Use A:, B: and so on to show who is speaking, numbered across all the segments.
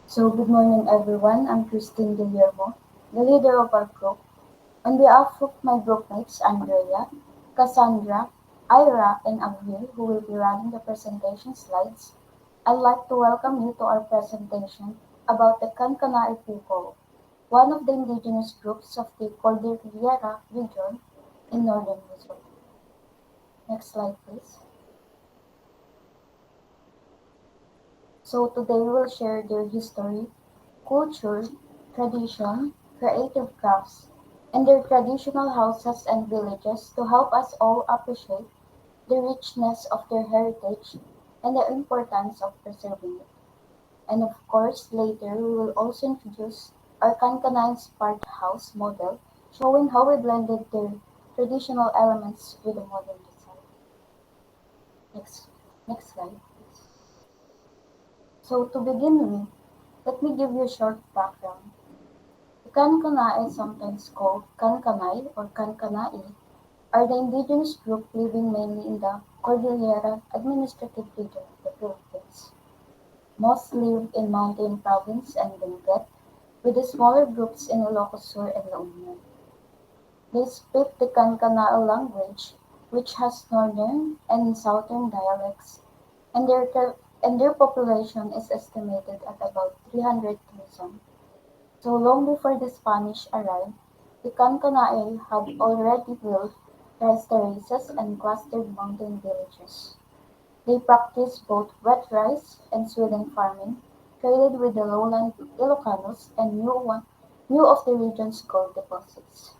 A: So, good morning, everyone. I'm Christine Guillermo, the leader of our group. On behalf of my groupmates Andrea, Cassandra, Ira, and Avril, who will be running the presentation slides, I'd like to welcome you to our presentation about the Kankanaey people, one of the indigenous groups of the Cordillera region in northern Luzon. Next slide, please. So today we'll share their history, culture, tradition, creative crafts, and their traditional houses and villages to help us all appreciate the richness of their heritage and the importance of preserving it. And of course, later we will also introduce our Kankanaey Smart House model, showing how we blended their traditional elements with the modern design. Next, next slide, please. So to begin with, let me give you a short background. The Kankanaey, sometimes called Kankanay or Kankanaey, are the indigenous group living mainly in the Cordillera Administrative Region of the Philippines. Most live in Mountain Province and Benguet, with the smaller groups in Ilocos Sur and La Union. They speak the Kankanaey language, which has northern and southern dialects, and their population is estimated at about 300,000. So long before the Spanish arrived, the Kankanaey had already built rice terraces and clustered mountain villages. They practiced both wet rice and swidden farming, traded with the lowland Ilocanos, and knew of the region's gold deposits.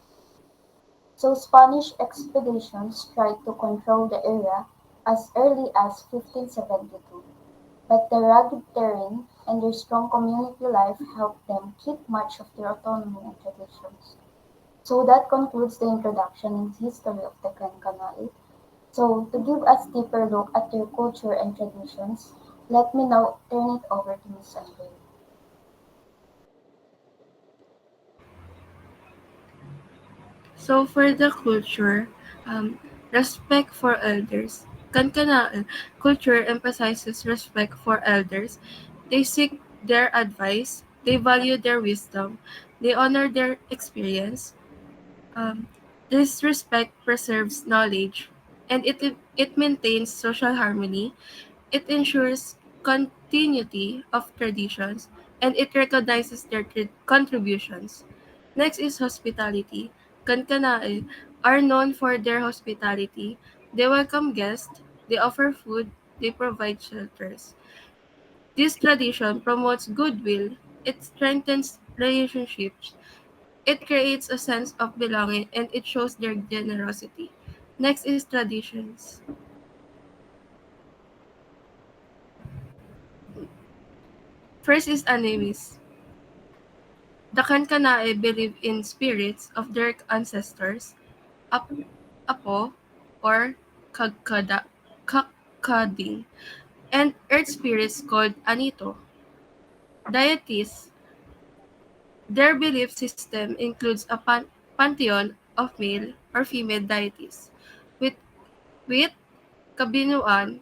A: So Spanish expeditions tried to control the area as early as 1572, but the rugged terrain and their strong community life helped them keep much of their autonomy and traditions. So that concludes the introduction and history of the Kankanaey. So to give us deeper look at their culture and traditions, let me now turn it over to Ms. Andre.
B: So for the culture, respect for elders. Kankanaey culture emphasizes respect for elders. They seek their advice, they value their wisdom, they honor their experience. Um, this respect preserves knowledge, and it maintains social harmony. It ensures continuity of traditions, and it recognizes their contributions. Next is hospitality. Kankanaey are known for their hospitality. They welcome guests, they offer food, they provide shelters. This tradition promotes goodwill, it strengthens relationships, it creates a sense of belonging, and it shows their generosity. Next is traditions. First is animis. The Kankanaey believe in spirits of their ancestors, ap- apo, or kakading, and earth spirits called anito. Deities. Their belief system includes a pantheon of male or female deities, with with kabinuan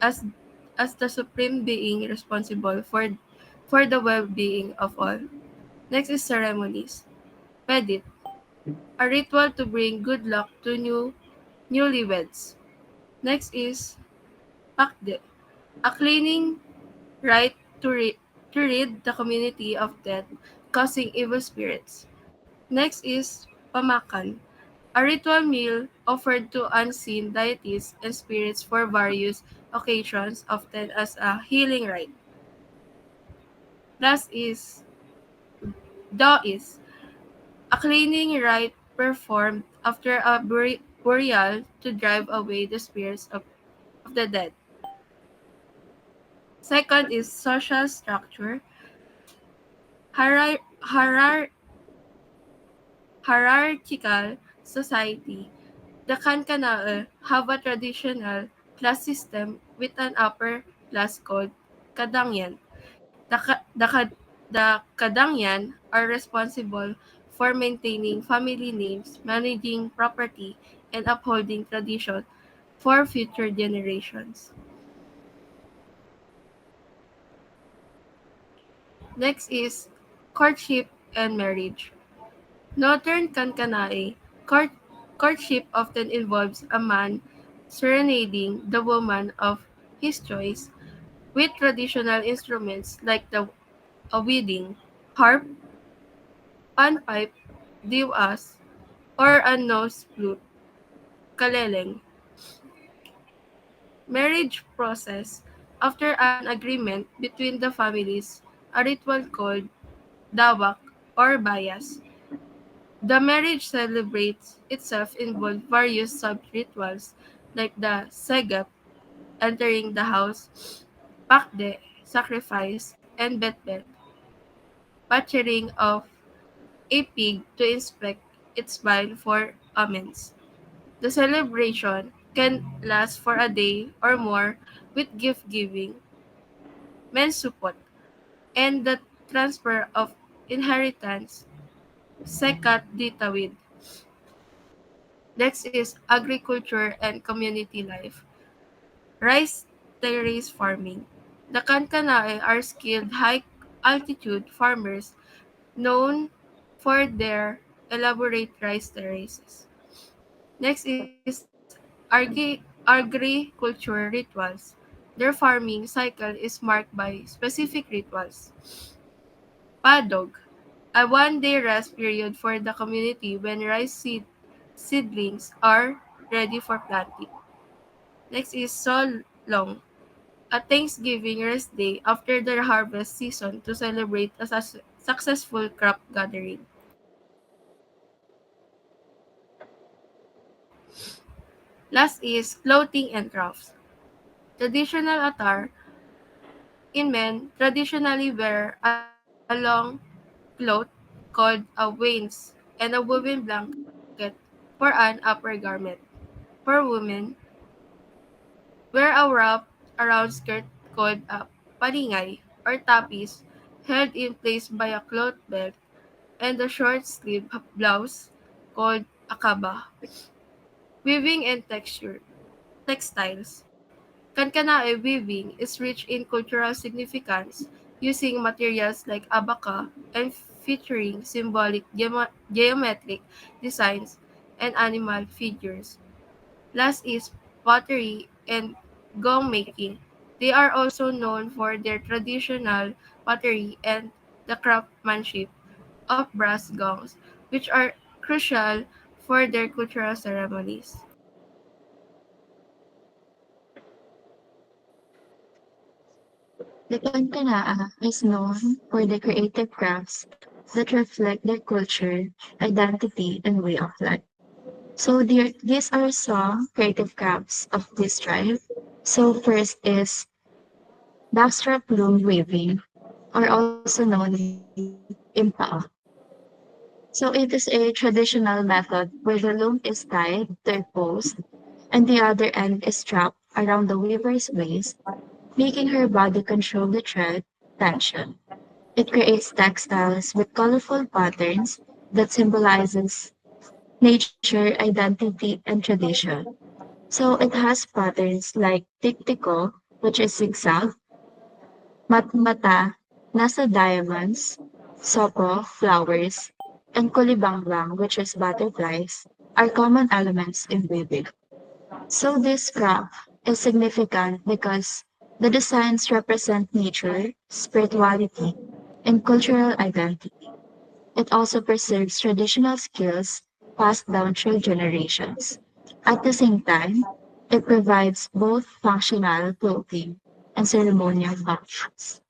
B: as as the supreme being responsible for the well-being of all. Next is ceremonies. Pedit, a ritual to bring good luck to newlyweds. Next is pakde, a cleaning rite to rid the community of death, causing evil spirits. Next is pamakan, a ritual meal offered to unseen deities and spirits for various occasions, often as a healing rite. Last is Dawis, a cleaning rite performed after a burial to drive away the spirits of the dead. Second is social structure. Hierar- hierar- Hierarchical society. The Kankanaey have a traditional class system with an upper class called Kadangyan. The Kadangyan are responsible for maintaining family names, managing property, and upholding tradition for future generations. Next is courtship and marriage. Northern Kankanaey, courtship often involves a man serenading the woman of his choice with traditional instruments like a wedding, harp, panpipe, diwas, or a nose flute, kaleleng. Marriage process. After an agreement between the families, a ritual called dawak or bayas. The marriage celebrates itself involved various sub-rituals like the segap, entering the house, pakde, sacrifice, and betbet, butchering of a pig to inspect its spine for omens. The celebration can last for a day or more with gift giving, mensupot, and the transfer of inheritance, sekat ditawid. Next is agriculture and community life. Rice terrace farming. The Kankanaey are skilled high-altitude farmers known for their elaborate rice terraces. Next is agriculture rituals. Their farming cycle is marked by specific rituals. Padog, a one-day rest period for the community when seedlings are ready for planting. Next is Solong, a Thanksgiving rest day after the harvest season to celebrate a successful crop gathering. Last is clothing and crafts. Traditional attire in men traditionally wear a long cloth called a wains and a woven blanket for an upper garment. For women, wear a wrap around skirt called a paningay or tapis held in place by a cloth belt and a short sleeve blouse called akaba. Weaving and textiles. Kankanae weaving is rich in cultural significance, using materials like abaca and featuring symbolic geometric designs and animal figures. Last is pottery and gong making. They are also known for their traditional pottery and the craftsmanship of brass gongs, which are crucial for their cultural ceremonies.
C: The Kankanaa is known for the creative crafts that reflect their culture, identity, and way of life. So these are some creative crafts of this tribe. So first is backstrap loom weaving, or also known as impaa. So it is a traditional method where the loom is tied to a post and the other end is strapped around the weaver's waist, making her body control the thread tension. It creates textiles with colorful patterns that symbolizes nature, identity, and tradition. So it has patterns like tiktiko, which is zigzag, matmata, nasa diamonds, sopo, flowers, and kulibangbang, which is butterflies, are common elements in weaving. So this craft is significant because the designs represent nature, spirituality, and cultural identity. It also preserves traditional skills passed down through generations. At the same time, it provides both functional clothing and ceremonial functions.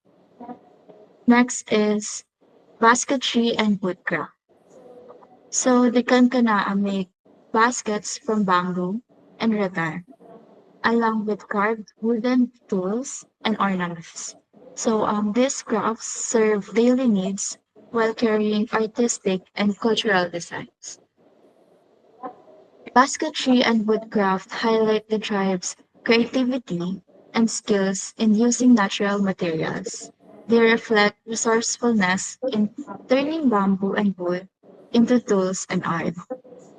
C: Next is basketry and woodcraft. So the Kankanaa make baskets from bamboo and rattan, along with carved wooden tools and ornaments. So these crafts serve daily needs while carrying artistic and cultural designs. Basketry and woodcraft highlight the tribe's creativity and skills in using natural materials. They reflect resourcefulness in turning bamboo and wood into tools and art.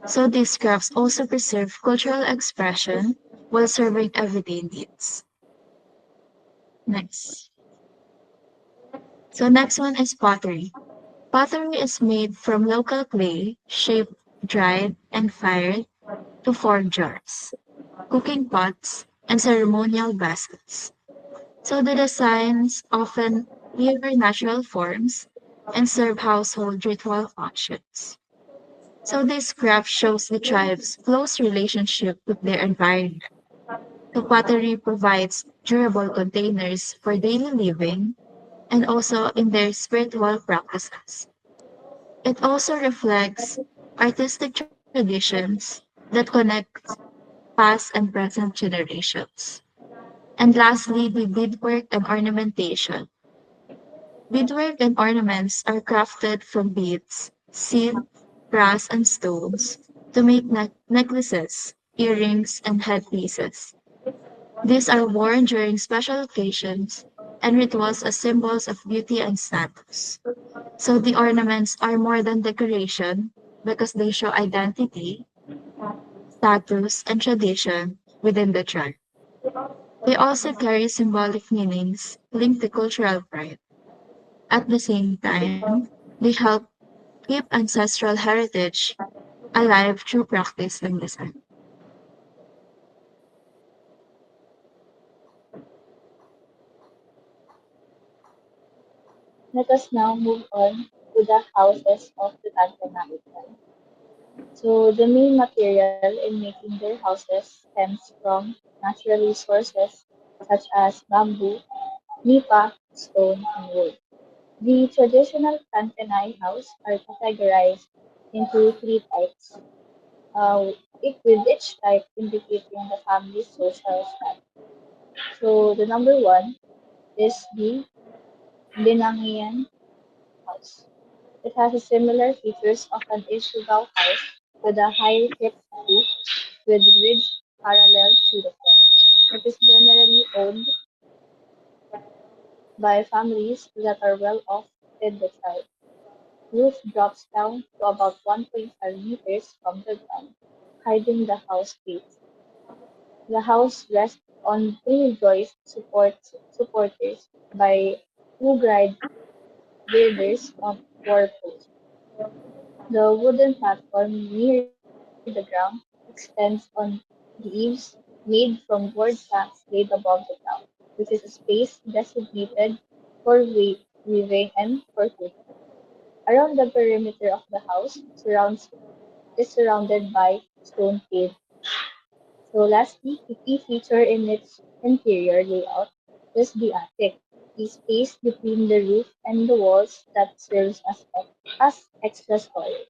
C: So these crafts also preserve cultural expression while serving everyday needs. Next. So next one is pottery. Pottery is made from local clay, shaped, dried, and fired to form jars, cooking pots, and ceremonial baskets. So the designs often mirror natural forms and serve household ritual functions. So this graph shows the tribe's close relationship with their environment. The pottery provides durable containers for daily living and also in their spiritual practices. It also reflects artistic traditions that connect past and present generations. And lastly, the beadwork and ornamentation. Beadwork and ornaments are crafted from beads, seed, brass, and stones to make necklaces, earrings, and headpieces. These are worn during special occasions and rituals as symbols of beauty and status. So the ornaments are more than decoration because they show identity, status, and tradition within the tribe. They also carry symbolic meanings linked to cultural pride. At the same time, they help keep ancestral heritage alive through practice and design.
A: Let us now move on to the houses of the Kankanaey tribe. So the main material in making their houses stems from natural resources such as bamboo, nipa, stone, and wood. The traditional Kankanaey house are categorized into three types, with each type indicating the family's social status. So the number one is the Binangian house. It has a similar features of an Ishigal house with a high hipped roof with ridge parallel to the front. It is generally owned by families that are well off in the tribe. Roof drops down to about 1.5 meters from the ground, hiding the house base. The house rests on three joist supporters by two girders of four posts. The wooden platform near the ground extends on the eaves made from board planks laid above the ground, which is a space designated for weaving and for cooking. Around the perimeter of the house is surrounded by stone paved. So lastly, the key feature in its interior layout is the attic, the space between the roof and the walls that serves as extra storage.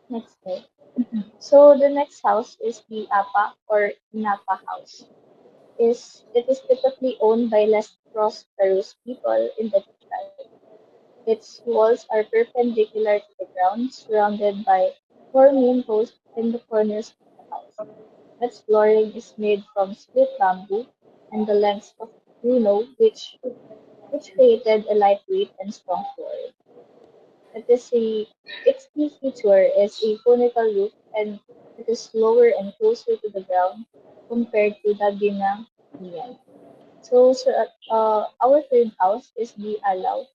A: Next slide. So the next house is the APA or Napa house. It is typically owned by less prosperous people in the tribe. Its walls are perpendicular to the ground, surrounded by four main posts in the corners of the house. Its flooring is made from split bamboo and the lengths of which created a lightweight and strong flooring. It is a its key feature is a conical roof and it is lower and closer to the ground compared to the Binangian. Our third house is the Alaw.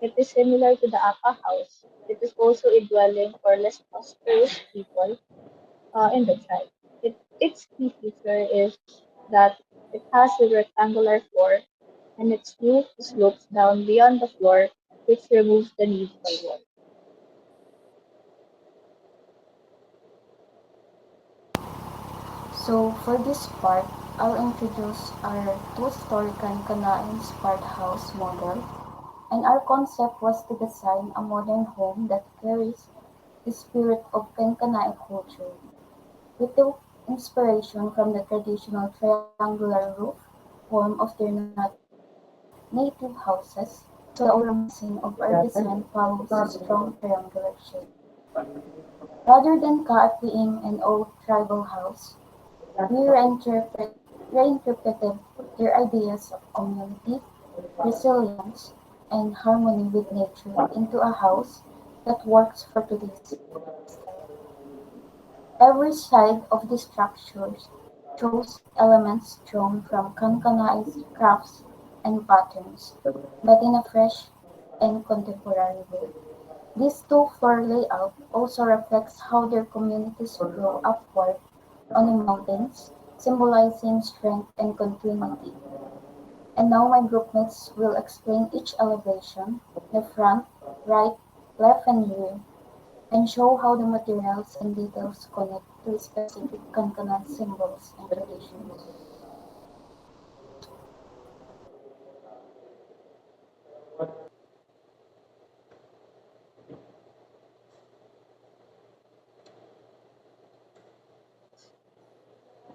A: It is similar to the Apa house. It is also a dwelling for less prosperous people in the tribe. Its key feature is that it has a rectangular floor and its roof slopes down beyond the floor, which removes the need for walls.
B: So for this part, I'll introduce our two-story Kankanaey-inspired house model, and our concept was to design a modern home that carries the spirit of Kankanaey culture. We took inspiration from the traditional triangular roof form of their native houses, so the overall design of our design follows a strong triangular shape. Rather than copying an old tribal house, we reinterpreted their ideas of community, resilience, and harmony with nature into a house that works for today's lifestyle. Every side of the structures shows elements drawn from Kankanai's crafts
A: and patterns, but in a fresh and contemporary way. This two-floor layout also reflects how their communities grow upward on the mountains, symbolizing strength and continuity. And now my groupmates will explain each elevation, the front, right, left and rear, and show how the materials and details connect to specific Kankanaey symbols and traditions.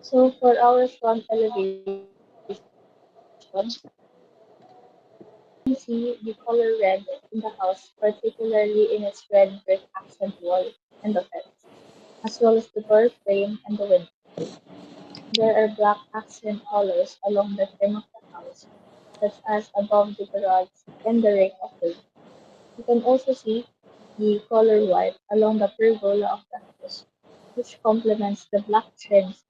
D: So for our front elevation, we can see the color red in the house, particularly in its red brick accent wall and the fence, as well as the door frame and the window. There are black accent colors along the trim of the house, such as above the garage and the rake of the roof. You can also see the color white along the pergola of the house, which complements the black trims.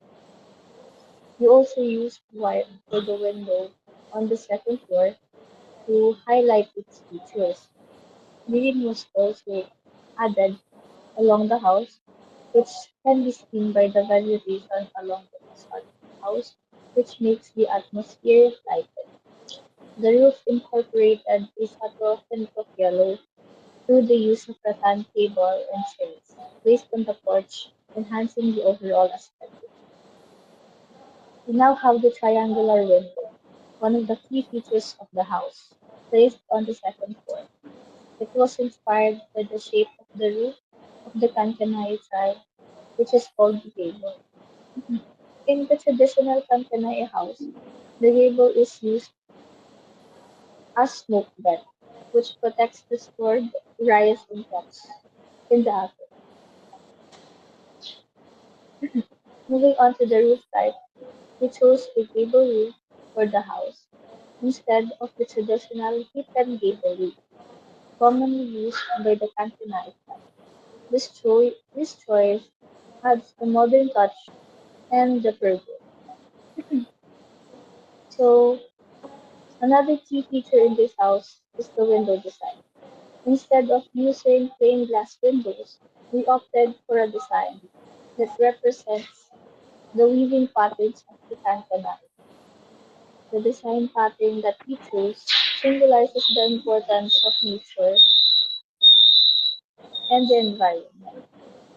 D: You also used white for the window on the second floor to highlight its features. Green was also added along the house, which can be seen by the vegetation along the facade of the house, which makes the atmosphere lighted. The roof incorporated a subtle hint of yellow through the use of rattan table and chairs placed on the porch, enhancing the overall aesthetic. We now have the triangular window, one of the key features of the house, placed on the second floor. It was inspired by the shape of the roof of the Kankanaey tribe, which is called the gable. In the traditional Kankanaey house, the gable is used as smoke vent, which protects the stored rice and crops in the attic. Moving on to the roof type, we chose a gable roof for the house instead of the traditional hip and gable roof commonly used by the Kankanaey tribe. This choice adds a modern touch and the pergola. So another key feature in this house is the window design. Instead of using plain glass windows, we opted for a design that represents the weaving patterns of the Kankanaey. The design pattern that we chose symbolizes the importance of nature and the environment,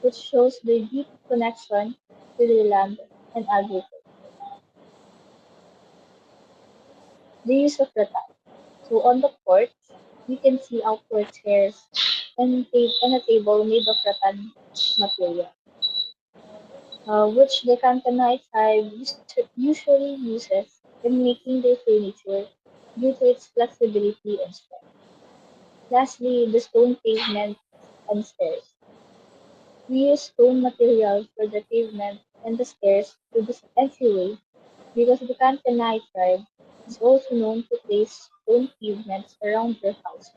D: which shows the deep connection to the land and agriculture. The use of rattan. So on the porch, we can see outdoor chairs and a table made of rattan material, which the Kankanaey tribe usually uses in making their furniture due to its flexibility and strength. Lastly, the stone pavement and stairs. We use stone material for the pavement and the stairs to this entryway because the Kankanaey tribe is also known to place stone pavements around their houses.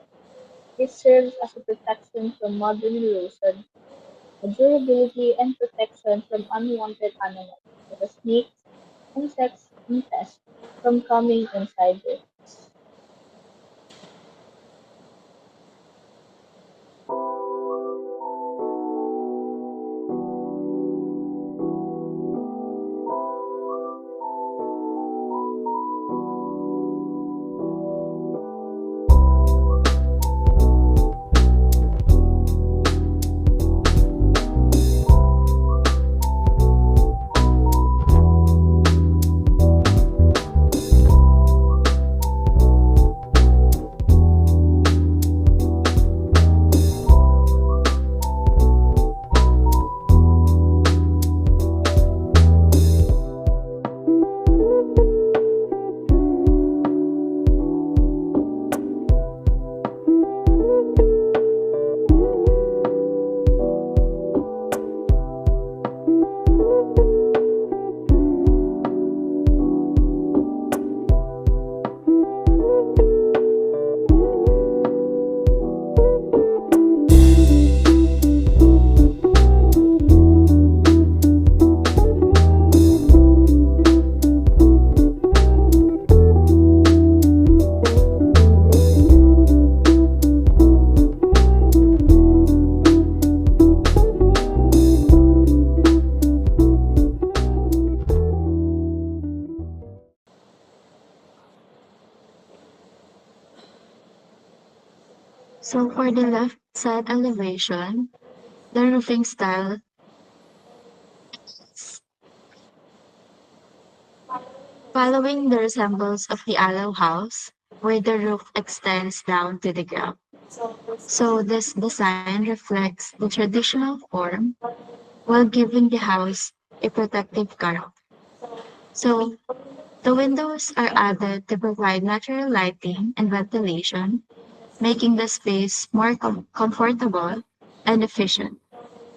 D: It serves as a protection from modern erosion, a durability and protection from unwanted animals such as snakes, insects, and pests from coming inside their house.
C: So for the left side elevation, the roofing style is following the resemblance of the Allow House, where the roof extends down to the ground. So this design reflects the traditional form while giving the house a protective character. So the windows are added to provide natural lighting and ventilation, making the space more comfortable and efficient.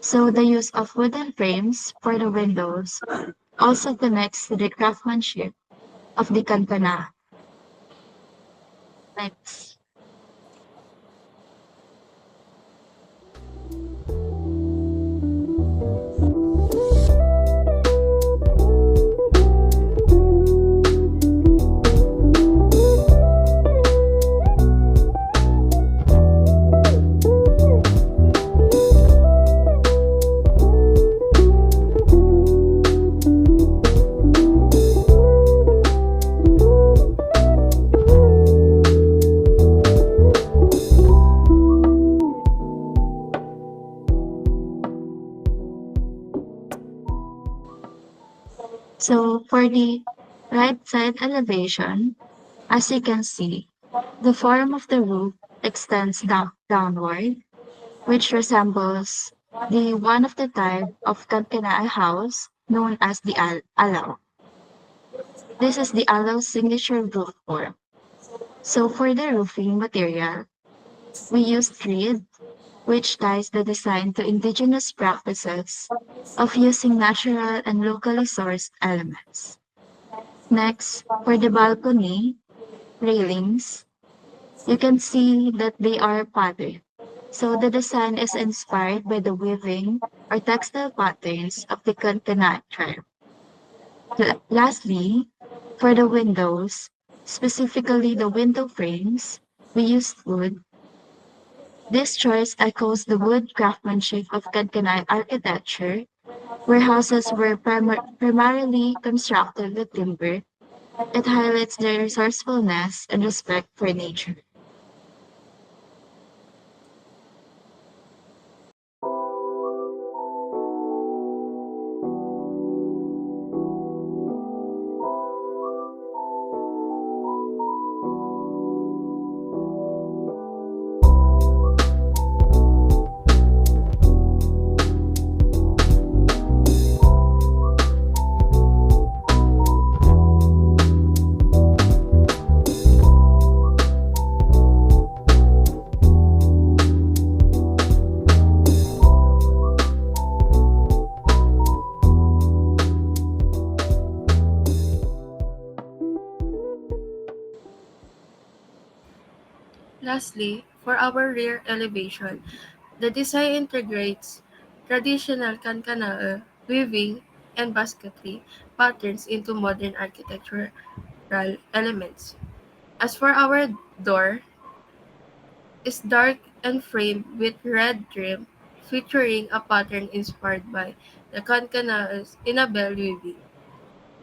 C: So the use of wooden frames for the windows also connects to the craftsmanship of the Kankanaey. Next. So for the right side elevation, as you can see, the form of the roof extends downward, which resembles the one of the type of Kankanaey house known as the Alaw. This is the Alaw's signature roof form. So for the roofing material, we used reed, which ties the design to indigenous practices of using natural and locally sourced elements. Next, for the balcony railings, you can see that they are patterned. So the design is inspired by the weaving or textile patterns of the Kankanaey tribe. Lastly, for the windows, specifically the window frames, we used wood. This choice echoes the wood craftsmanship of Kankanaey architecture, where houses were primarily constructed with timber. It highlights their resourcefulness and respect for nature.
B: Lastly, for our rear elevation, the design integrates traditional Kankanaey weaving and basketry patterns into modern architectural elements. As for our door, is dark and framed with red trim, featuring a pattern inspired by the Kankanaey's Inabel weaving.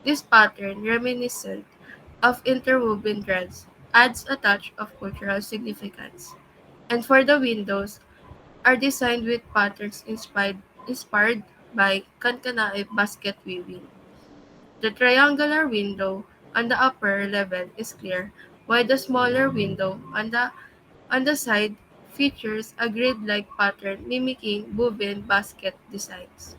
B: This pattern, reminiscent of interwoven threads, adds a touch of cultural significance. And for the windows, are designed with patterns inspired by Kankanaey basket weaving. The triangular window on the upper level is clear, while the smaller window on the side features a grid-like pattern mimicking woven basket designs.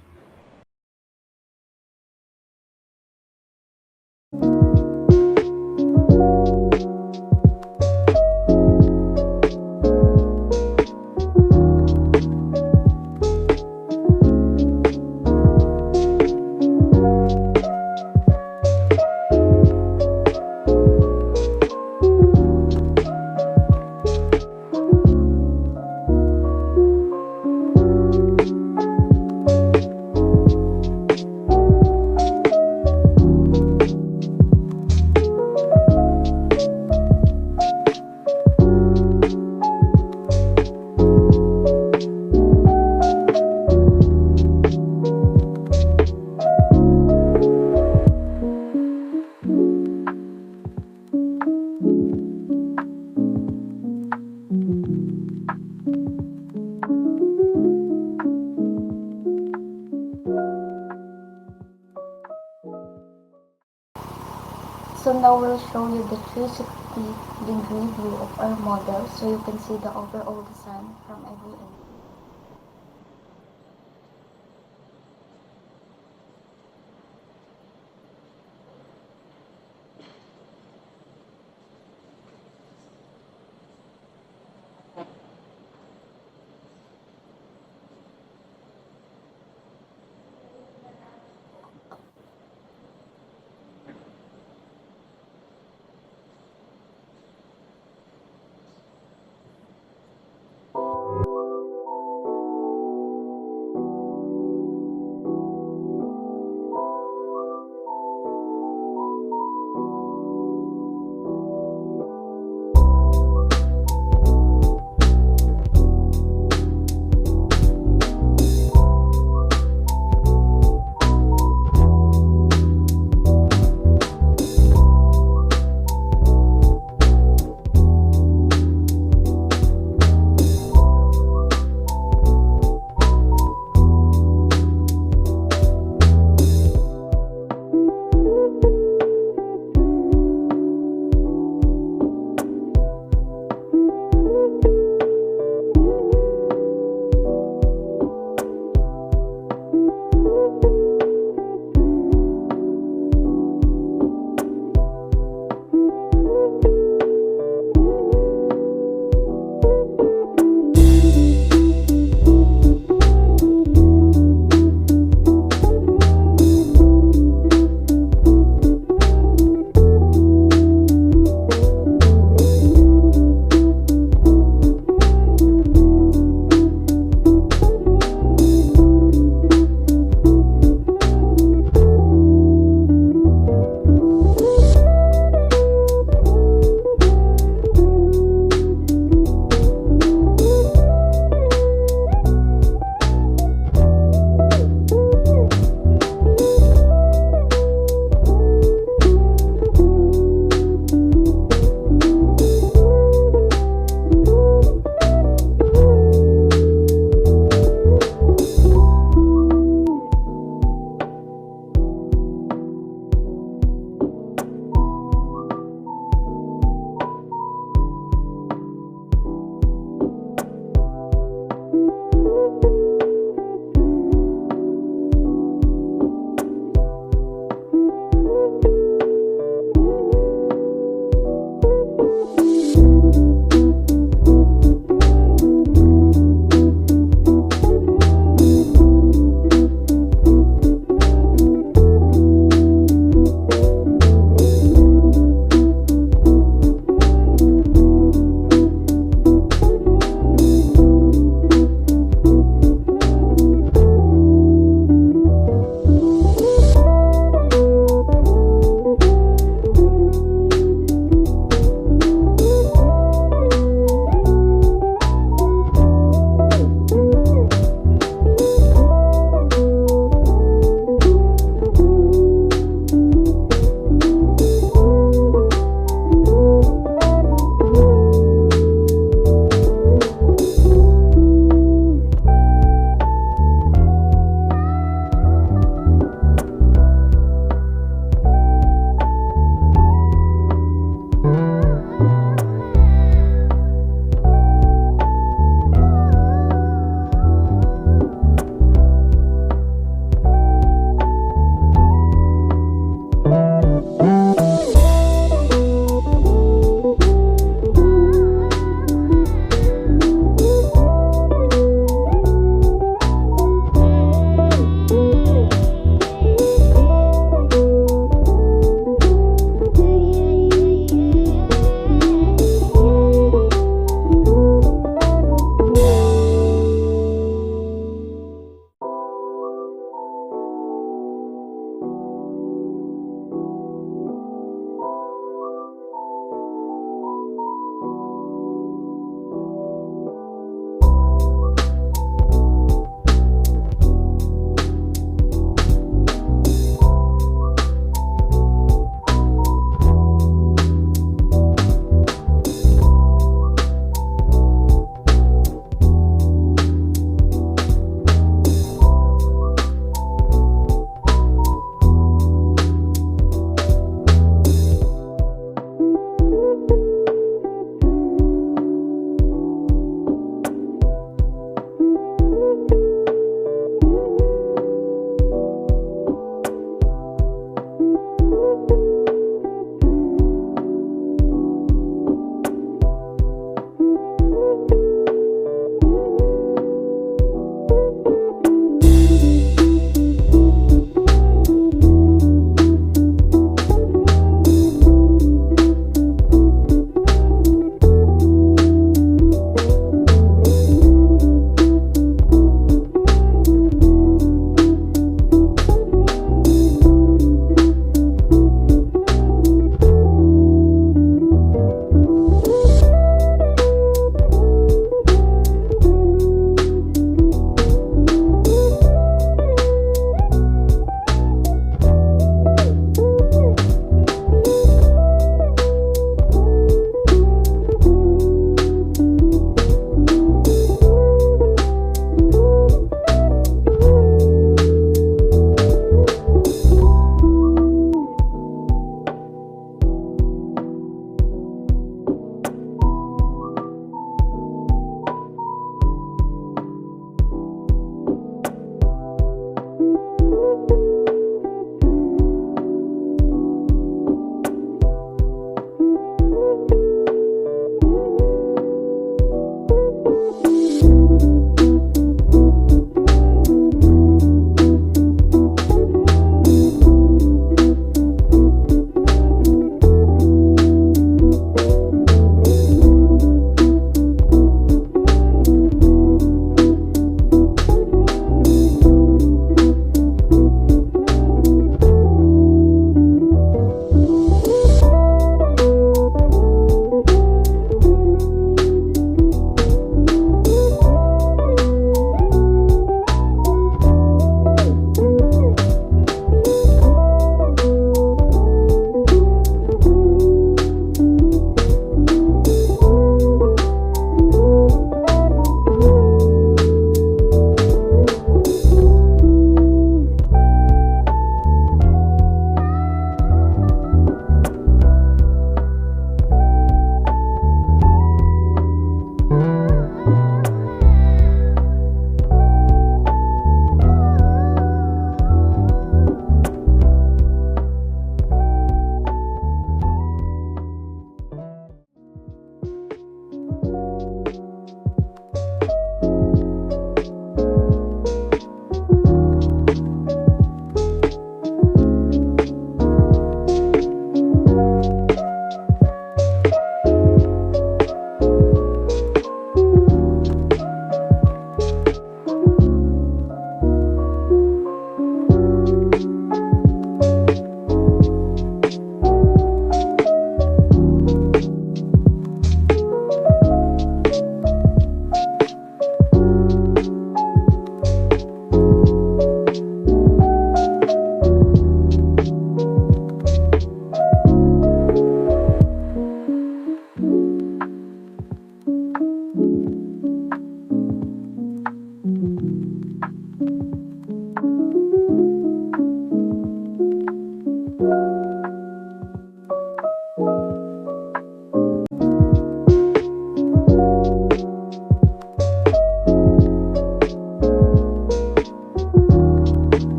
A: So now we'll show you the 360-degree view of our model so you can see the overall design from every angle.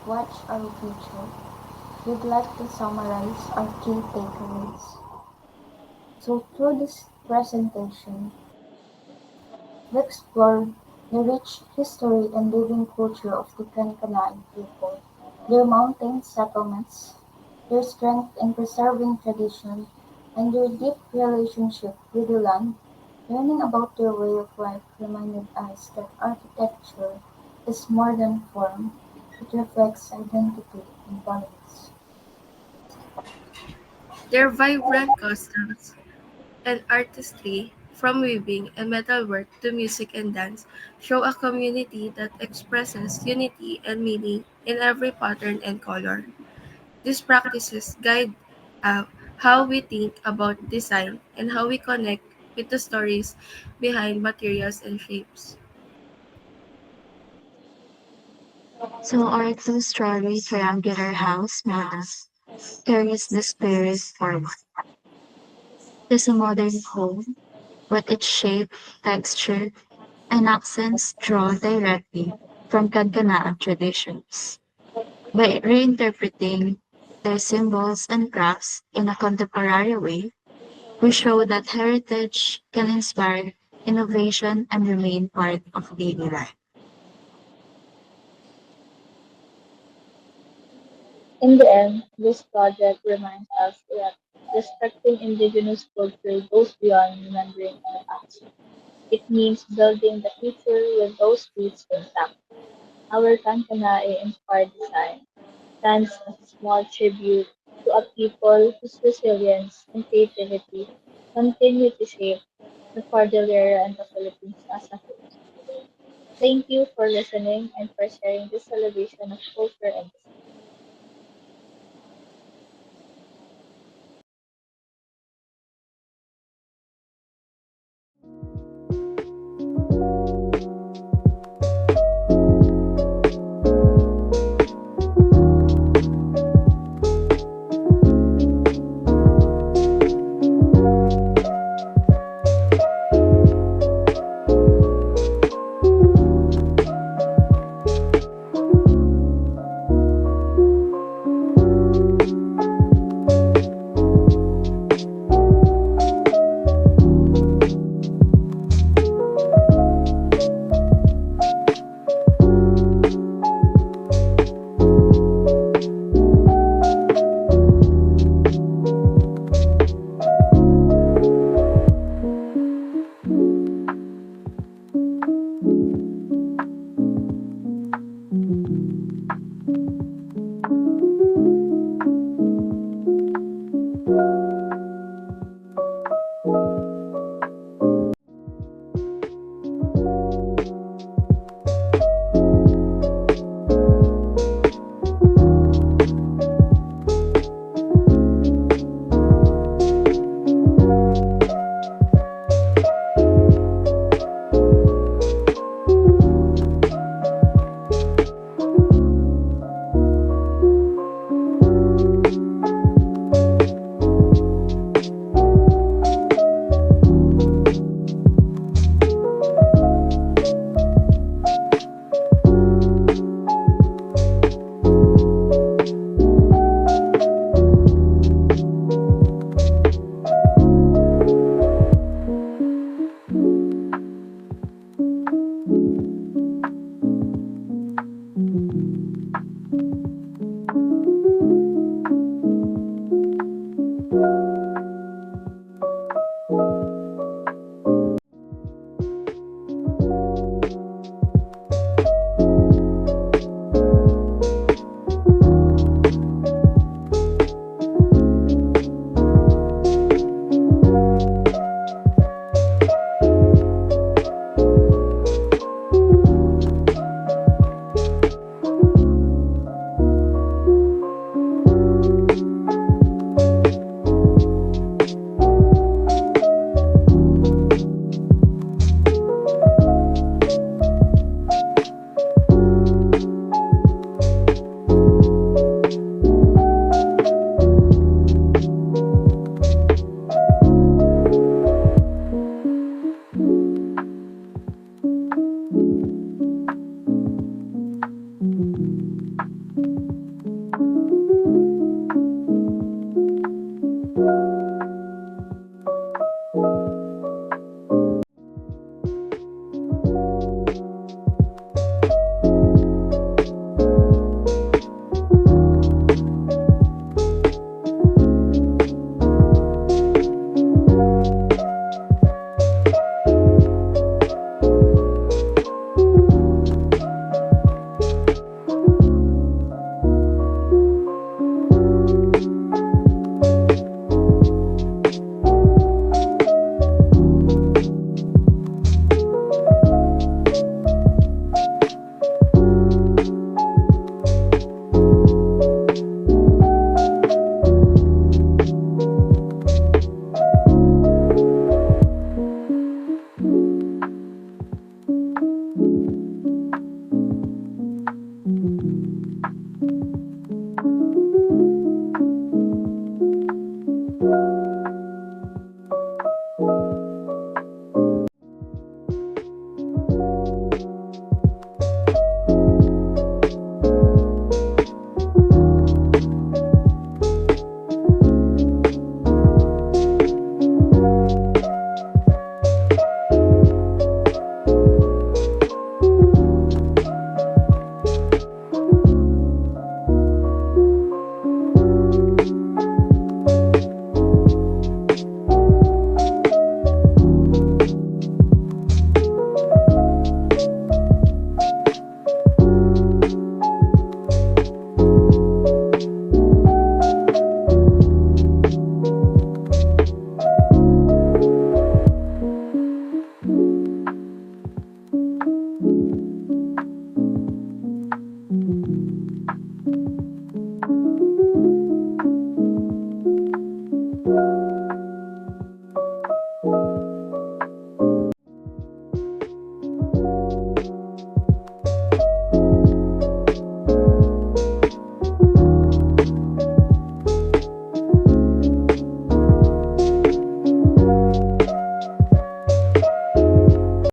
A: Watch Our Future, we'd like to summarize our key takeaways. So through this presentation, we explored the rich history and living culture of the Kankanaey people, their mountain settlements, their strength in preserving tradition, and their deep relationship with the land. Learning about their way of life reminded us that architecture is more than form, it reflects identity and values.
B: Their vibrant customs and artistry, from weaving and metalwork to music and dance, show a community that expresses unity and meaning in every pattern and color. These practices guide uh, how we think about design and how we connect with the stories behind materials and shapes.
C: So our two-story triangular house model carries the spirit forward. It is a modern home, but its shape, texture, and accents draw directly from Kankanaey traditions. By reinterpreting their symbols and crafts in a contemporary way, we show that heritage can inspire innovation and remain part of daily life.
D: In the end, this project reminds us that respecting indigenous culture goes beyond remembering the past. It means building the future with those roots intact. Our Kankanae inspired design stands as a small tribute to a people whose resilience and creativity continue to shape the Cordillera and the Philippines as a whole. Thank you for listening and for sharing this celebration of culture and design.